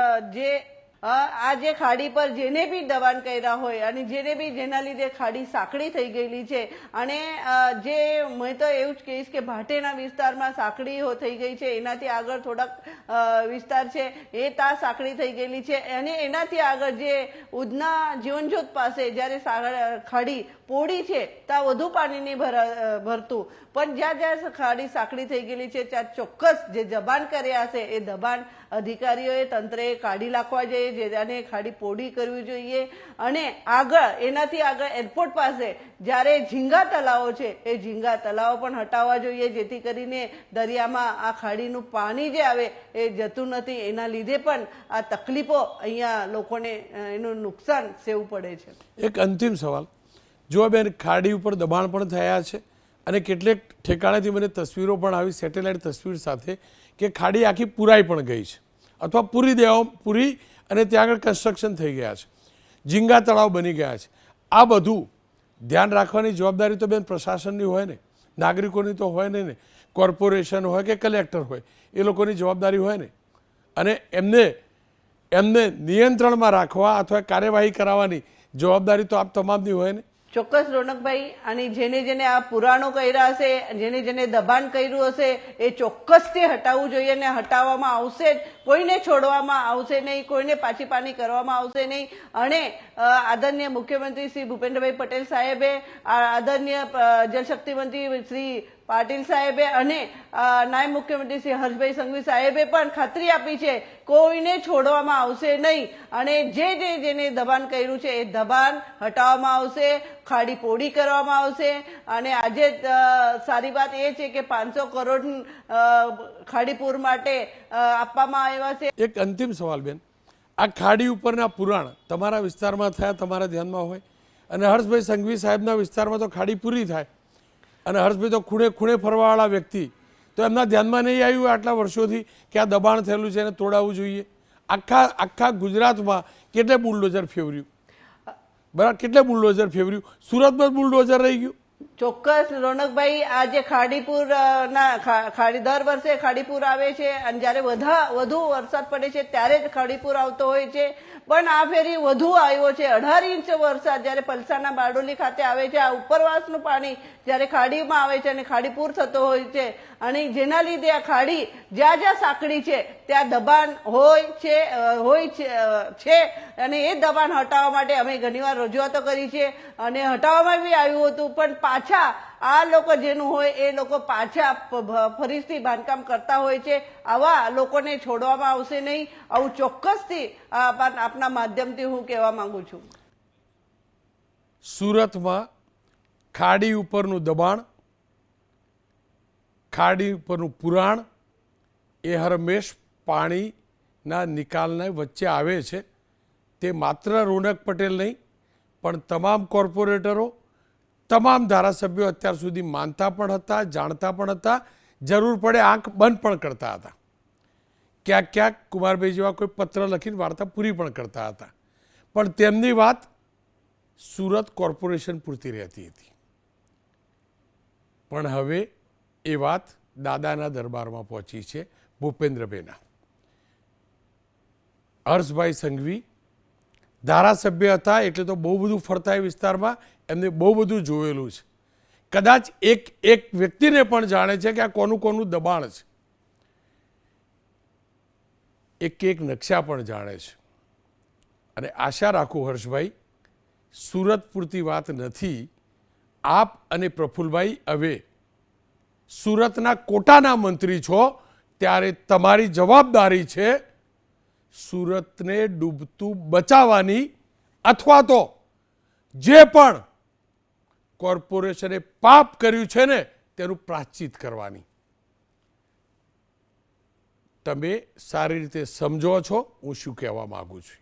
E: આ જે ખાડી પર જેને બી દબાણ કર્યા હોય અને જેના લીધે ખાડી સાંકડી થઈ ગયેલી છે, અને જે મેં તો એવું જ કહીશ કે ભાટેના વિસ્તારમાં સાંકડી થઈ ગઈ છે, એનાથી આગળ થોડાક વિસ્તાર છે એ ત્યાં સાંકડી થઈ ગયેલી છે, અને એનાથી આગળ જે ઉધના જીવનજ્યોત પાસે જ્યારે ખાડી પોડી છે ત્યાં વધુ પાણી નહીં ભરતું. પણ જ્યાં ખાડી સાંકડી થઈ ગયેલી છે ત્યાં ચોક્કસ જે દબાણ કર્યા હશે એ દબાણ અધિકારીઓએ, તંત્રએ કાઢી નાખવા જોઈએ અને ખાડી પોડી કરવી જોઈએ. અને એનાથી આગળ એરપોર્ટ પાસે જ્યારે ઝીંગા તલાવો છે, એ ઝીંગા તલાવો પણ હટાવવા જોઈએ, જેથી કરીને દરિયામાં આ ખાડીનું પાણી જે આવે એ જતું નથી. એના લીધે પણ આ તકલીફો અહીંયા લોકોને એનું નુકસાન સહેવું પડે છે.
A: એક અંતિમ સવાલ, જો બેન, ખાડી ઉપર દબાણ પણ થયા છે અને કેટલેક ઠેકાણેથી મને તસવીરો પણ આવી, સેટેલાઇટ તસવીર સાથે, કે ખાડી આખી પુરાઈ પણ ગઈ છે અથવા પૂરી અને ત્યાં આગળ કન્સ્ટ્રક્શન થઈ ગયા છે, ઝીંગા તળાવ બની ગયા છે. આ બધું ધ્યાન રાખવાની જવાબદારી તો બેન પ્રશાસનની હોય ને, નાગરિકોની તો હોય નહીં ને, કોર્પોરેશન હોય કે કલેક્ટર હોય, એ લોકોની જવાબદારી હોય ને. અને એમને નિયંત્રણમાં રાખવા અથવા કાર્યવાહી કરાવવાની જવાબદારી તો આપ તમામની હોય ને.
E: ચોક્કસ રોનકભાઈ, અને જેને આ પુરાણો કર્યા હશે, જેને દબાણ કર્યું હશે, એ ચોક્કસથી હટાવવું જોઈએ અને હટાવવામાં આવશે જ. કોઈને છોડવામાં આવશે નહીં, કોઈને પાછી કરવામાં આવશે નહીં. અને આદરણીય મુખ્યમંત્રી શ્રી ભૂપેન્દ્રભાઈ પટેલ સાહેબે, આદરણીય જલશક્તિ મંત્રી શ્રી પાટીલ સાહેબે અને નાયબ મુખ્યમંત્રી શ્રી હર્ષભાઈ સંઘવી સાહેબે પણ ખાતરી આપી છે કોઈને છોડવામાં આવશે નહીં. અને જેને દબાણ કર્યું છે એ દબાણ હટાવવામાં આવશે, ખાડી પોડી કરવામાં આવશે. અને આજે સારી વાત એ છે કે 500 કરોડ ખાડીપુર માટે આપવામાં આવ્યા છે.
A: એક અંતિમ સવાલ બેન, આ ખાડી ઉપરના પુરાણ તમારા વિસ્તારમાં થયા, તમારા ધ્યાનમાં હોય, અને હર્ષભાઈ સંઘવી સાહેબના વિસ્તારમાં તો ખાડી પૂરી થાય, અને હર્ષભાઈ તો ખૂણે ફરવાવાળા વ્યક્તિ, તો એમના ધ્યાનમાં નહીં આવ્યું આટલા વર્ષોથી કે આ દબાણ થયેલું છે એને તોડાવવું જોઈએ. આખા ગુજરાતમાં કેટલે બુલડોઝર ફેવર્યું, બરાબર? કેટલે બુલડોઝર ફેવર્યું? સુરતમાં જ બુલડોઝર રહી ગયું.
E: ચોક્કસ રોનકભાઈ, આજે ખાડીપુર દર વર્ષે ખાડીપુર આવે છે, અને જયારે વધુ વરસાદ પડે છે ત્યારે જ ખાડીપુર આવતો હોય છે. પણ આ ફેરી વધુ આવ્યો છે. 18 ઇંચ વરસાદ જયારે પલસાના બારડોલી ખાતે આવે છે, આ ઉપરવાસનું પાણી જયારે ખાડીમાં આવે છે અને ખાડીપુર થતો હોય છે, અને જેના લીધે આ ખાડી જ્યાં સાંકડી છે ત્યાં દબાણ હોય છે. અને એ દબાણ હટાવવા માટે અમે ઘણીવાર રજૂઆતો કરી છે અને હટાવવામાં બી આવ્યું હતું. પણ પાછા આ લોકો જેનું હોય એ લોકો પાછા ફરીથી બાંધકામ કરતા હોય છે. આવા લોકોને છોડવામાં આવશે નહીં. આવું ચોક્કસથી આપના માધ્યમથી હું કહેવા માંગુ છું.
A: સુરતમાં ખાડી ઉપરનું દબાણ, ખાડી ઉપરનું પુરાણ એ હરમેશ પાણીના નિકાલને વચ્ચે આવે છે. તે માત્ર રોનક પટેલ નહીં પણ તમામ કોર્પોરેટરો, તમામ ધારાસભ્યો અત્યાર સુધી માનતા પણ હતા, જાણતા પણ હતા, જરૂર પડે આંખ બંધ પણ કરતા હતા. ક્યાંક ક્યાંક કુમારભાઈ જેવા કોઈ પત્ર લખીને વાર્તા પૂરી પણ કરતા હતા. પણ તેમની વાત સુરત કોર્પોરેશન પૂરતી રહેતી હતી. પણ હવે એ વાત દાદાના દરબારમાં પહોંચી છે, ભૂપેન્દ્રભાઈના. હર્ષભાઈ સંઘવી ધારાસભ્ય હતા એટલે તો બહુ બધું ફરતા એ વિસ્તારમાં, એમને બહુ બધું જોયેલું છે. કદાચ એક વ્યક્તિને પણ જાણે છે કે આ કોનું કોનું દબાણ છે. એક નકશા પણ જાણે છે. અને આશા રાખું હર્ષભાઈ, સુરત પૂરતી વાત નથી. આપ અને પ્રફુલભાઈ હવે સુરતના કોટાના મંત્રી છો, ત્યારે તમારી જવાબદારી છે સુરતને ડૂબતું બચાવવાની, અથવા તો જે પણ કોર્પોરેશને પાપ કર્યું છે ને તેનું પ્રાયશ્ચિત કરવાની. તમે સારી રીતે સમજો છો હું શું કહેવા માંગુ છું.